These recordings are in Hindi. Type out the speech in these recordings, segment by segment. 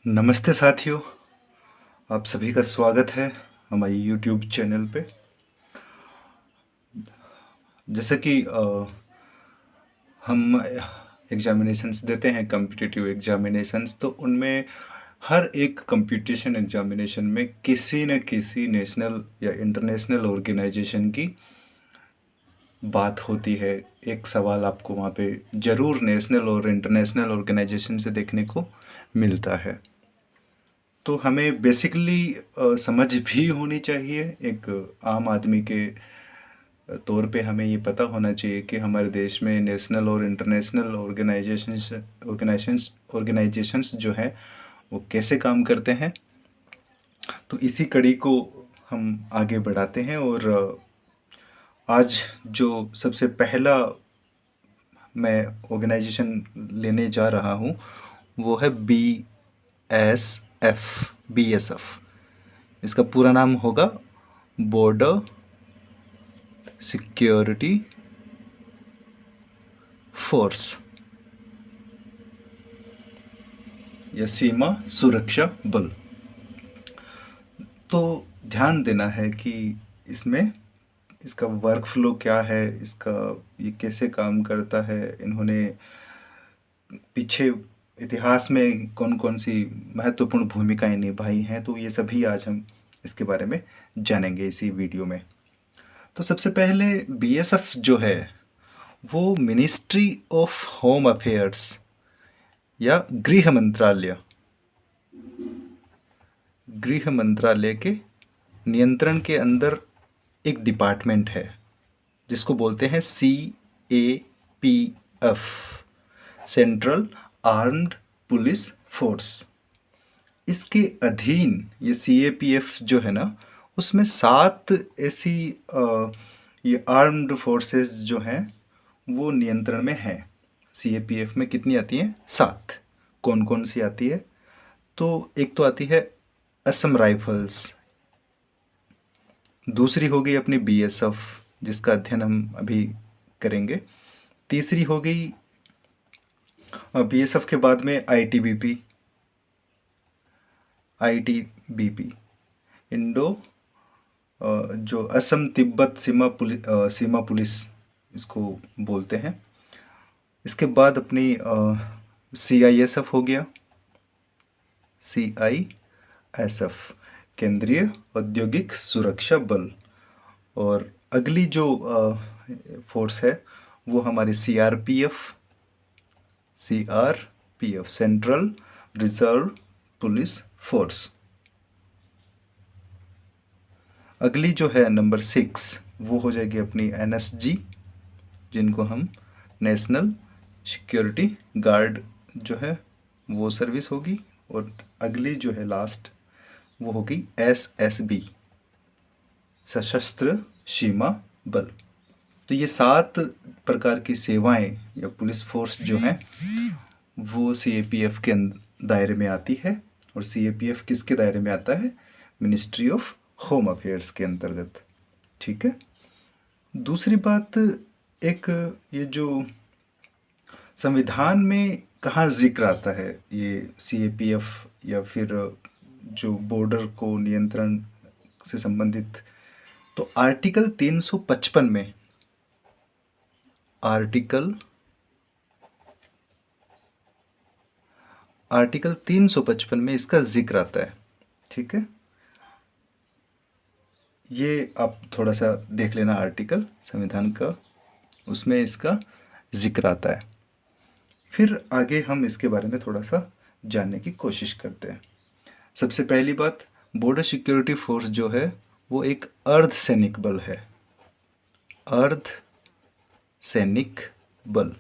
नमस्ते साथियों, आप सभी का स्वागत है हमारी यूट्यूब चैनल पे। जैसे कि हम एग्जामिनेशंस देते हैं, कॉम्पिटिटिव एग्जामिनेशंस, तो उनमें हर एक कंपटीशन एग्जामिनेशन में किसी न किसी नेशनल या इंटरनेशनल ऑर्गेनाइजेशन की बात होती है। एक सवाल आपको वहाँ पे ज़रूर नेशनल और इंटरनेशनल ऑर्गेनाइजेशन से देखने को मिलता है। तो हमें बेसिकली समझ भी होनी चाहिए। एक आम आदमी के तौर पे हमें ये पता होना चाहिए कि हमारे देश में नेशनल और इंटरनेशनल ऑर्गेनाइजेशंस जो हैं वो कैसे काम करते हैं। तो इसी कड़ी को हम आगे बढ़ाते हैं और आज जो सबसे पहला मैं ऑर्गेनाइजेशन लेने जा रहा हूँ वो है BSF। इसका पूरा नाम होगा बॉर्डर सिक्योरिटी फोर्स या सीमा सुरक्षा बल। तो ध्यान देना है कि इसमें इसका वर्क फ्लो क्या है, इसका ये कैसे काम करता है, इन्होंने पीछे इतिहास में कौन कौन सी महत्वपूर्ण भूमिकाएं निभाई हैं, तो ये सभी आज हम इसके बारे में जानेंगे इसी वीडियो में। तो सबसे पहले BSF जो है वो मिनिस्ट्री ऑफ होम अफेयर्स या गृह मंत्रालय के नियंत्रण के अंदर एक डिपार्टमेंट है जिसको बोलते हैं CAPF, central armed police force. इसके अधीन ये CAPF जो है ना, उसमें 7 ऐसी ये आर्म्ड फोर्सेस जो हैं वो नियंत्रण में हैं। CAPF में कितनी आती हैं? 7। कौन कौन सी आती है? तो एक तो आती है असम राइफल्स, दूसरी हो गई अपनी BSF जिसका अध्ययन हम अभी करेंगे, तीसरी हो गई BSF के बाद में ITBP, इंडो जो असम तिब्बत सीमा पुलिस इसको बोलते हैं। इसके बाद अपनी CISF हो गया, CISF केंद्रीय औद्योगिक सुरक्षा बल। और अगली जो फोर्स है वो हमारी CRPF central reserve police force. अगली जो है नंबर 6 वो हो जाएगी अपनी NSG, जिनको हम नेशनल सिक्योरिटी गार्ड जो है वो सर्विस होगी। और अगली जो है लास्ट वो होगी SSB, सशस्त्र सीमा बल। तो ये 7 प्रकार की सेवाएं या पुलिस फोर्स जो हैं वो CAPF के दायरे में आती है। और CAPF किसके दायरे में आता है? मिनिस्ट्री ऑफ होम अफेयर्स के अंतर्गत। ठीक है। दूसरी बात, एक ये जो संविधान में कहाँ जिक्र आता है ये CAPF या फिर जो बॉर्डर को नियंत्रण से संबंधित, तो आर्टिकल 355 में, आर्टिकल 355 में इसका जिक्र आता है। ठीक है, ये आप थोड़ा सा देख लेना आर्टिकल संविधान का, उसमें इसका जिक्र आता है। फिर आगे हम इसके बारे में थोड़ा सा जानने की कोशिश करते हैं। सबसे पहली बात, बॉर्डर सिक्योरिटी फोर्स जो है वो एक अर्ध सैनिक बल है, अर्ध सैनिक बल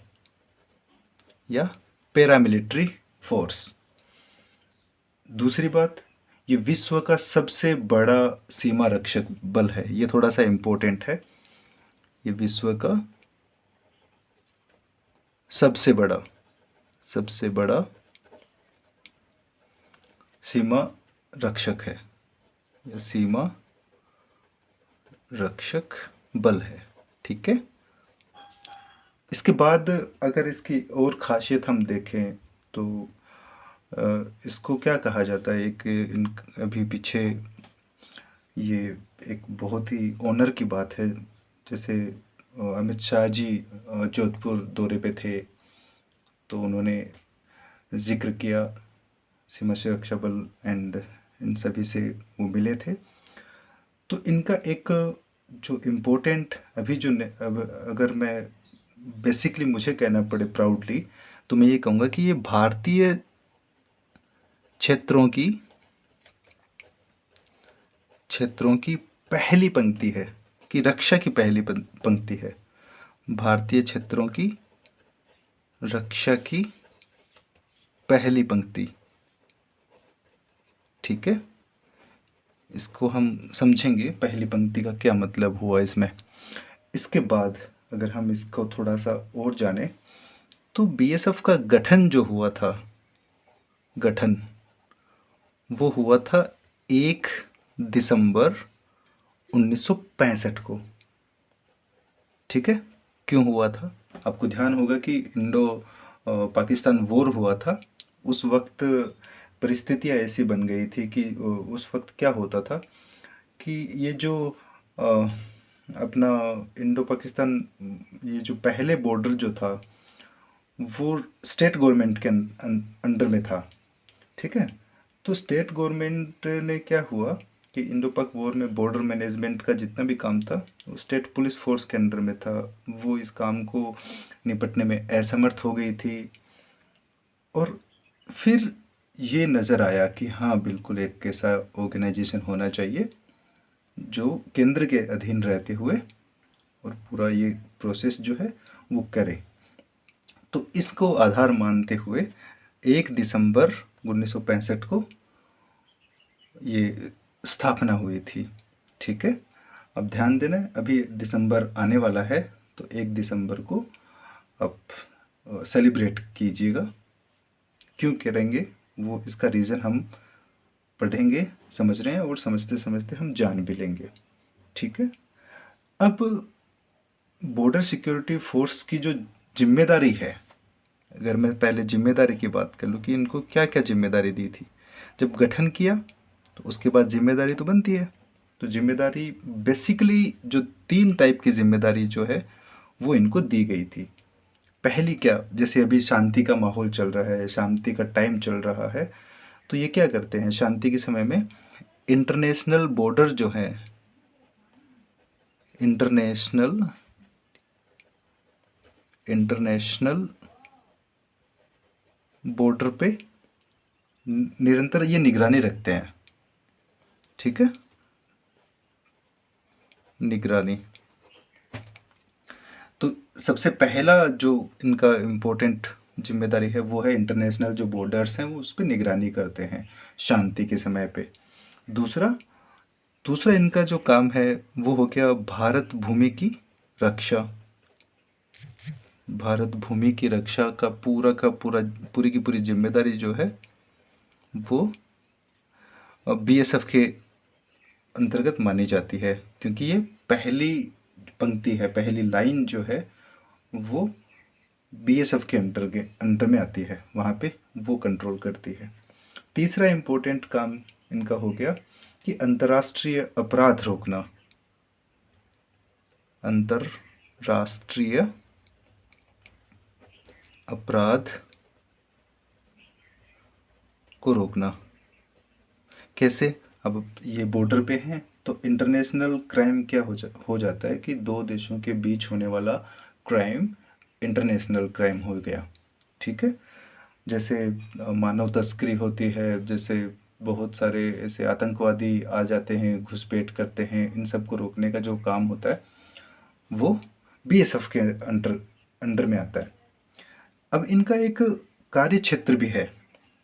या पैरामिलिट्री फोर्स। दूसरी बात, ये विश्व का सबसे बड़ा सीमा रक्षक बल है। ये थोड़ा सा इम्पोर्टेंट है। ये विश्व का सबसे बड़ा सीमा रक्षक है या सीमा रक्षक बल है। ठीक है। इसके बाद अगर इसकी और खासियत हम देखें तो इसको क्या कहा जाता है, एक अभी पीछे ये एक बहुत ही ऑनर की बात है। जैसे अमित शाह जी जोधपुर दौरे पे थे, तो उन्होंने जिक्र किया सीमा सुरक्षा बल एंड इन सभी से वो मिले थे। तो इनका एक जो इम्पोर्टेंट अभी अब अगर मैं बेसिकली मुझे कहना पड़े प्राउडली, तो मैं ये कहूँगा कि ये भारतीय क्षेत्रों की पहली पंक्ति है, कि रक्षा की पहली पंक्ति है। भारतीय क्षेत्रों की रक्षा की पहली पंक्ति, ठीक है। इसको हम समझेंगे पहली पंक्ति का क्या मतलब हुआ इसमें। इसके बाद अगर हम इसको थोड़ा सा और जाने, तो बीएसएफ का गठन जो हुआ था, वो हुआ था 1 दिसंबर 1965 को, ठीक है। क्यों हुआ था? आपको ध्यान होगा कि इंडो पाकिस्तान वॉर हुआ था। उस वक्त परिस्थितियाँ ऐसी बन गई थी कि उस वक्त क्या होता था कि ये जो अ, अपना इंडो पाकिस्तान, ये जो पहले बॉर्डर जो था वो स्टेट गवर्नमेंट के अंडर में था, ठीक है। तो स्टेट गवर्नमेंट ने क्या हुआ कि इंडो पाक वॉर में बॉर्डर मैनेजमेंट का जितना भी काम था वो स्टेट पुलिस फोर्स के अंडर में था। वो इस काम को निपटने में असमर्थ हो गई थी। और फिर ये नज़र आया कि हाँ बिल्कुल एक ऐसा ऑर्गेनाइजेशन होना चाहिए जो केंद्र के अधीन रहते हुए और पूरा ये प्रोसेस जो है वो करे। तो इसको आधार मानते हुए 1 दिसंबर 1965 को ये स्थापना हुई थी, ठीक है। अब ध्यान देना, अभी दिसंबर आने वाला है, तो 1 दिसंबर को आप सेलिब्रेट कीजिएगा। क्यों करेंगे वो, इसका रीज़न हम पढ़ेंगे, समझ रहे हैं, और समझते समझते हम जान भी लेंगे, ठीक है। अब बॉर्डर सिक्योरिटी फोर्स की जो जिम्मेदारी है, अगर मैं पहले जिम्मेदारी की बात कर लूँ कि इनको क्या क्या जिम्मेदारी दी थी। जब गठन किया तो उसके बाद जिम्मेदारी तो बनती है। तो जिम्मेदारी बेसिकली जो 3 टाइप की जिम्मेदारी जो है वो इनको दी गई थी। पहली क्या, जैसे अभी शांति का माहौल चल रहा है, शांति का टाइम चल रहा है, तो ये क्या करते हैं शांति के समय में, इंटरनेशनल बॉर्डर जो है, इंटरनेशनल बॉर्डर पे निरंतर ये निगरानी रखते हैं, ठीक है। निगरानी, तो सबसे पहला जो इनका इम्पोर्टेंट जिम्मेदारी है वो है इंटरनेशनल जो बॉर्डर्स हैं वो उस पर निगरानी करते हैं शांति के समय पे। दूसरा दूसरा इनका जो काम है वो हो गया भारत भूमि की रक्षा। भारत भूमि की रक्षा का पूरा पूरी की पूरी जिम्मेदारी जो है वो बीएसएफ के अंतर्गत मानी जाती है, क्योंकि ये पहली पंक्ति है, पहली लाइन जो है वो बीएसएफ के अंडर में आती है, वहाँ पे वो कंट्रोल करती है। तीसरा इम्पोर्टेंट काम इनका हो गया कि अंतर्राष्ट्रीय अपराध रोकना। अंतर्राष्ट्रीय अपराध को रोकना कैसे? अब ये बॉर्डर पे हैं तो इंटरनेशनल क्राइम क्या हो जाता है कि दो देशों के बीच होने वाला क्राइम इंटरनेशनल क्राइम हो गया, ठीक है। जैसे मानव तस्करी होती है, जैसे बहुत सारे ऐसे आतंकवादी आ जाते हैं, घुसपैठ करते हैं, इन सब को रोकने का जो काम होता है वो बीएसएफ के अंडर अंडर में आता है। अब इनका एक कार्य क्षेत्र भी है,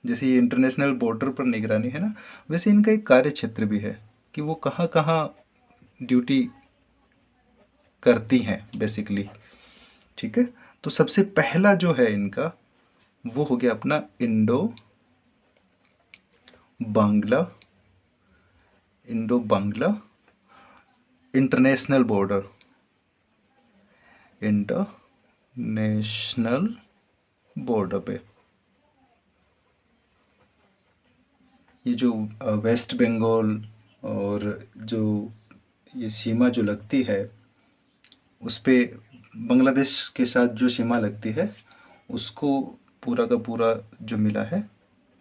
जैसे ये इंटरनेशनल बॉर्डर पर निगरानी है ना, वैसे इनका एक कार्य क्षेत्र भी है कि वो कहाँ कहाँ ड्यूटी करती हैं बेसिकली, ठीक है। तो सबसे पहला जो है इनका वो हो गया अपना Bangla Indo Bangla international border, international border पे, ये जो वेस्ट बंगाल और जो ये सीमा जो लगती है उस पे, बांग्लादेश के साथ जो सीमा लगती है उसको पूरा का पूरा जो मिला है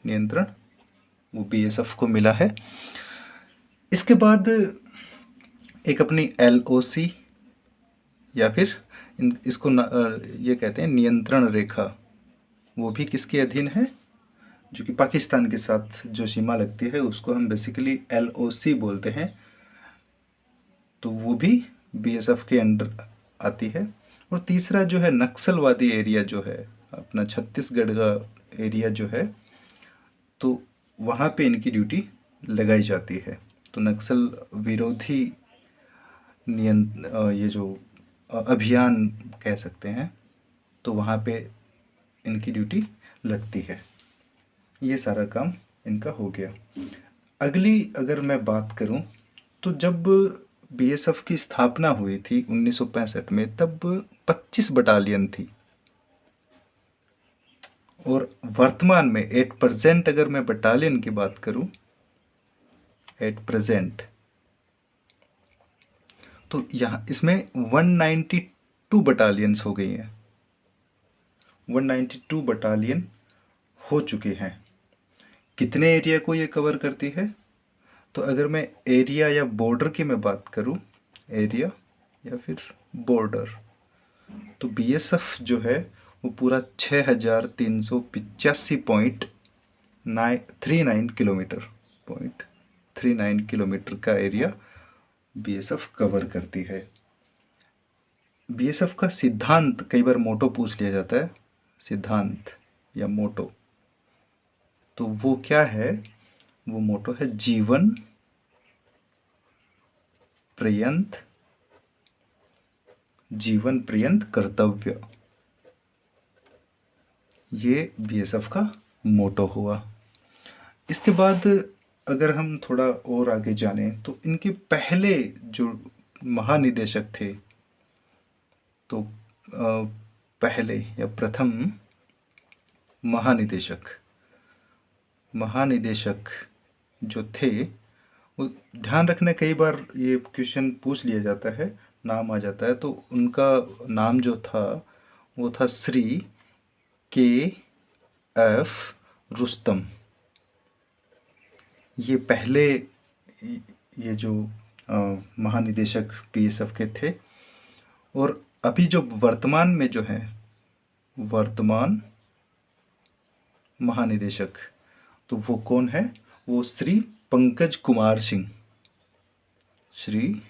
नियंत्रण, वो बीएसएफ को मिला है। इसके बाद एक अपनी एलओसी या फिर इसको ये कहते हैं नियंत्रण रेखा, वो भी किसके अधीन है, जो कि पाकिस्तान के साथ जो सीमा लगती है उसको हम बेसिकली एलओसी बोलते हैं, तो वो भी बीएसएफ के अंडर आती है। और तीसरा जो है नक्सलवादी एरिया जो है अपना छत्तीसगढ़ का एरिया जो है, तो वहाँ पे इनकी ड्यूटी लगाई जाती है। तो नक्सल विरोधी ये जो अभियान कह सकते हैं, तो वहाँ पे इनकी ड्यूटी लगती है। ये सारा काम इनका हो गया। अगली अगर मैं बात करूं, तो जब बीएसएफ की स्थापना हुई थी 1965 में, तब 25 बटालियन थी। और वर्तमान में एट प्रेजेंट अगर मैं बटालियन की बात करूं, एट प्रेजेंट, तो यहाँ इसमें 192 बटालियंस हो गई हैं। 192 बटालियन हो चुके हैं। कितने एरिया को ये कवर करती है, तो अगर मैं एरिया या बॉर्डर की मैं बात करूं, एरिया या फिर बॉर्डर, तो बीएसएफ जो है वो पूरा 6385.39 किलोमीटर, 0.39 किलोमीटर का एरिया बीएसएफ कवर करती है। बीएसएफ का सिद्धांत कई बार मोटो पूछ लिया जाता है, सिद्धांत या मोटो, तो वो क्या है, वो मोटो है जीवन पर्यंत, जीवन पर्यंत कर्तव्य। ये बीएसएफ का मोटो हुआ। इसके बाद अगर हम थोड़ा और आगे जाने, तो इनके पहले जो महानिदेशक थे, तो पहले या प्रथम महानिदेशक जो थे, वो ध्यान रखना, कई बार ये क्वेश्चन पूछ लिया जाता है, नाम आ जाता है, तो उनका नाम जो था वो था श्री के एफ रुस्तम। ये पहले ये जो महानिदेशक बीएसएफ के थे। और अभी जो वर्तमान में जो है वर्तमान महानिदेशक, तो वो कौन है, वो श्री पंकज कुमार सिंह, श्री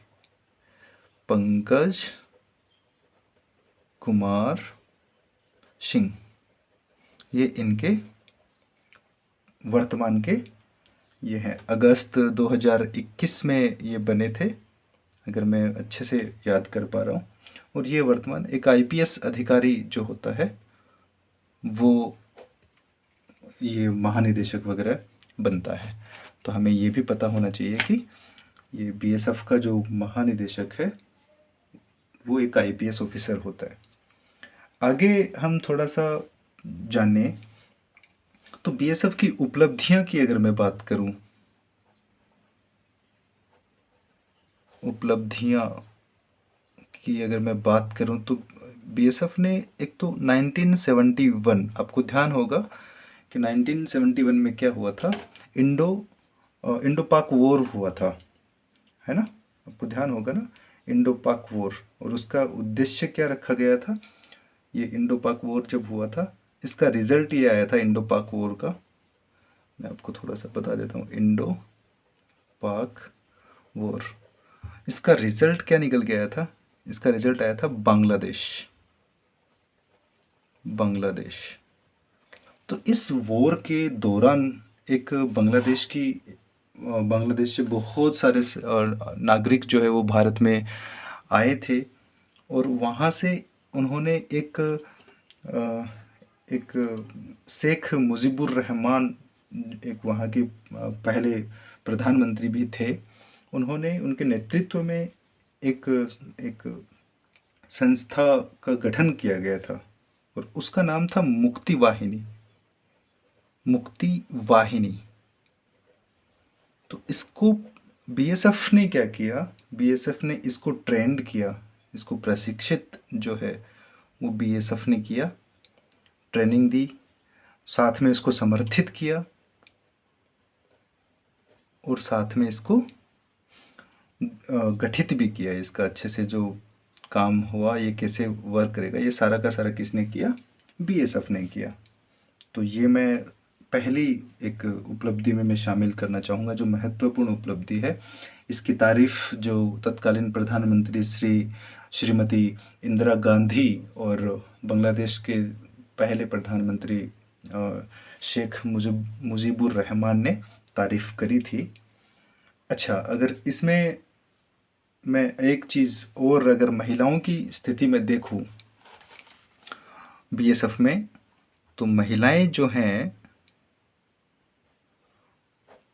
पंकज कुमार सिंह, ये इनके वर्तमान के ये हैं। अगस्त 2021 में ये बने थे, अगर मैं अच्छे से याद कर पा रहा हूँ। और ये वर्तमान एक आईपीएस अधिकारी जो होता है वो ये महानिदेशक वगैरह बनता है। तो हमें ये भी पता होना चाहिए कि ये बीएसएफ का जो महानिदेशक है वो एक आईपीएस ऑफिसर होता है। आगे हम थोड़ा सा जाने, तो बीएसएफ की उपलब्धियां की अगर मैं बात करूं, उपलब्धियां की अगर मैं बात करूं, तो बीएसएफ ने एक तो 1971, आपको ध्यान होगा कि 1971 में क्या हुआ था, इंडो पाक वॉर हुआ था, है ना, आपको ध्यान होगा ना, इंडो पाक वॉर। और उसका उद्देश्य क्या रखा गया था, ये इंडो पाक वॉर जब हुआ था, इसका रिजल्ट ये आया था इंडो पाक वॉर का, मैं आपको थोड़ा सा बता देता हूँ। इंडो पाक वॉर, इसका रिजल्ट क्या निकल के आया था, इसका रिजल्ट आया था बांग्लादेश। तो इस वॉर के दौरान एक बांग्लादेश से बहुत सारे नागरिक जो है वो भारत में आए थे। और वहाँ से उन्होंने एक शेख मुजीबुर रहमान, एक वहाँ के पहले प्रधानमंत्री भी थे, उन्होंने उनके नेतृत्व में एक संस्था का गठन किया गया था और उसका नाम था मुक्ति वाहिनी। तो इसको बीएसएफ ने क्या किया, बीएसएफ ने इसको ट्रेंड किया, इसको प्रशिक्षित जो है वो बीएसएफ ने किया, ट्रेनिंग दी, साथ में इसको समर्थित किया और साथ में इसको गठित भी किया। इसका अच्छे से जो काम हुआ, ये कैसे वर्क करेगा, ये सारा का सारा किसने किया, बीएसएफ ने किया। तो ये मैं पहली एक उपलब्धि में मैं शामिल करना चाहूँगा, जो महत्वपूर्ण उपलब्धि है। इसकी तारीफ़ जो तत्कालीन प्रधानमंत्री श्रीमती इंदिरा गांधी और बांग्लादेश के पहले प्रधानमंत्री शेख मुजीबुर रहमान ने तारीफ़ करी थी। अच्छा, अगर इसमें मैं एक चीज़ और, अगर महिलाओं की स्थिति में देखूं बीएसएफ में, तो महिलाएं जो हैं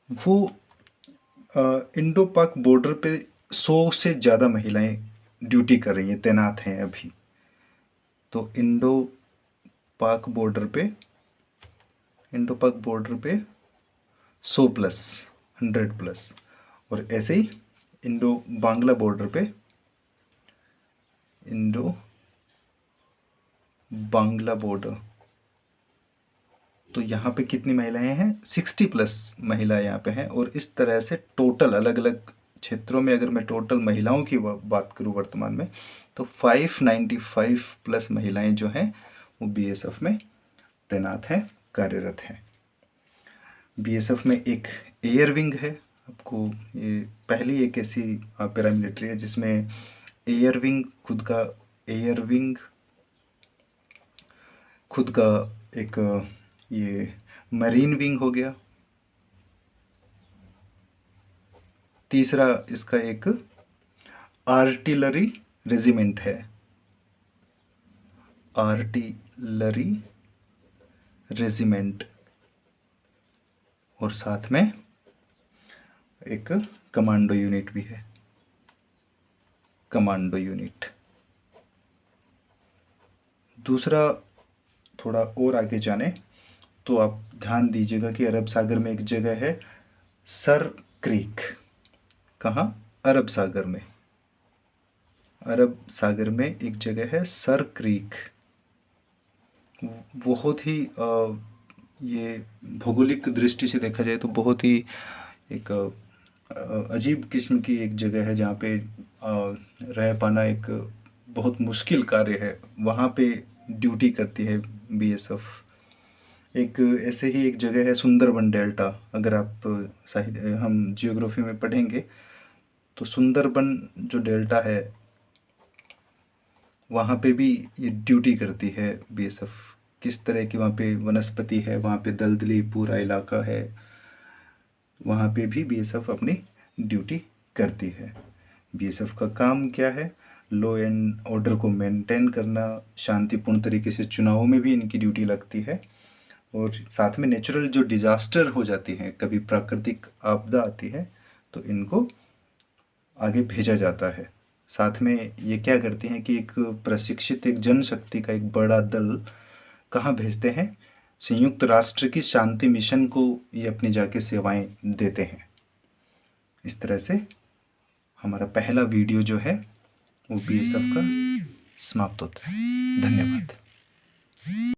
वो इंडो पाक बॉर्डर पे 100 से ज़्यादा महिलाएं ड्यूटी कर रही हैं, तैनात हैं अभी। तो इंडो पाक बॉर्डर पे 100 प्लस, 100 प्लस, और ऐसे ही इंडो बांग्ला बॉर्डर पे, इंडो बांग्ला बॉर्डर, तो यहाँ पे कितनी महिलाएं हैं, 60 प्लस महिलाएं यहाँ पे हैं। और इस तरह से टोटल अलग अलग क्षेत्रों में अगर मैं टोटल महिलाओं की बात करूँ वर्तमान में, तो 595 प्लस महिलाएं जो हैं वो बीएसएफ में तैनात हैं, कार्यरत हैं। बीएसएफ में एक एयर विंग है। आपको ये पहली एक ऐसी पैरामिलिट्री है जिसमें एयर विंग खुद का एक ये मरीन विंग हो गया। तीसरा इसका एक आर्टिलरी रेजिमेंट है, आर्टिलरी रेजिमेंट, और साथ में एक कमांडो यूनिट भी है, कमांडो यूनिट। दूसरा, थोड़ा और आगे जाने तो आप ध्यान दीजिएगा कि अरब सागर में एक जगह है सर क्रीक। कहाँ, अरब सागर में, अरब सागर में एक जगह है सर क्रीक। बहुत ही ये भौगोलिक दृष्टि से देखा जाए तो बहुत ही एक अजीब किस्म की एक जगह है, जहाँ पे रह पाना एक बहुत मुश्किल कार्य है। वहाँ पे ड्यूटी करती है बीएसएफ। एक ऐसे ही एक जगह है सुंदरबन डेल्टा। अगर आप हम जियोग्राफी में पढ़ेंगे तो सुंदरबन जो डेल्टा है वहाँ पे भी ये ड्यूटी करती है बीएसएफ। किस तरह की वहाँ पे वनस्पति है, वहाँ पे दलदली पूरा इलाका है, वहाँ पे भी बीएसएफ अपनी ड्यूटी करती है। बीएसएफ का काम क्या है, लॉ एंड ऑर्डर को मेंटेन करना, शांतिपूर्ण तरीके से चुनावों में भी इनकी ड्यूटी लगती है, और साथ में नेचुरल जो डिजास्टर हो जाती हैं, कभी प्राकृतिक आपदा आती है तो इनको आगे भेजा जाता है। साथ में ये क्या करते हैं कि एक प्रशिक्षित एक जनशक्ति का एक बड़ा दल कहाँ भेजते हैं, संयुक्त राष्ट्र की शांति मिशन को ये अपनी जाके सेवाएं देते हैं। इस तरह से हमारा पहला वीडियो जो है वो बीएसएफ का समाप्त होता है। धन्यवाद।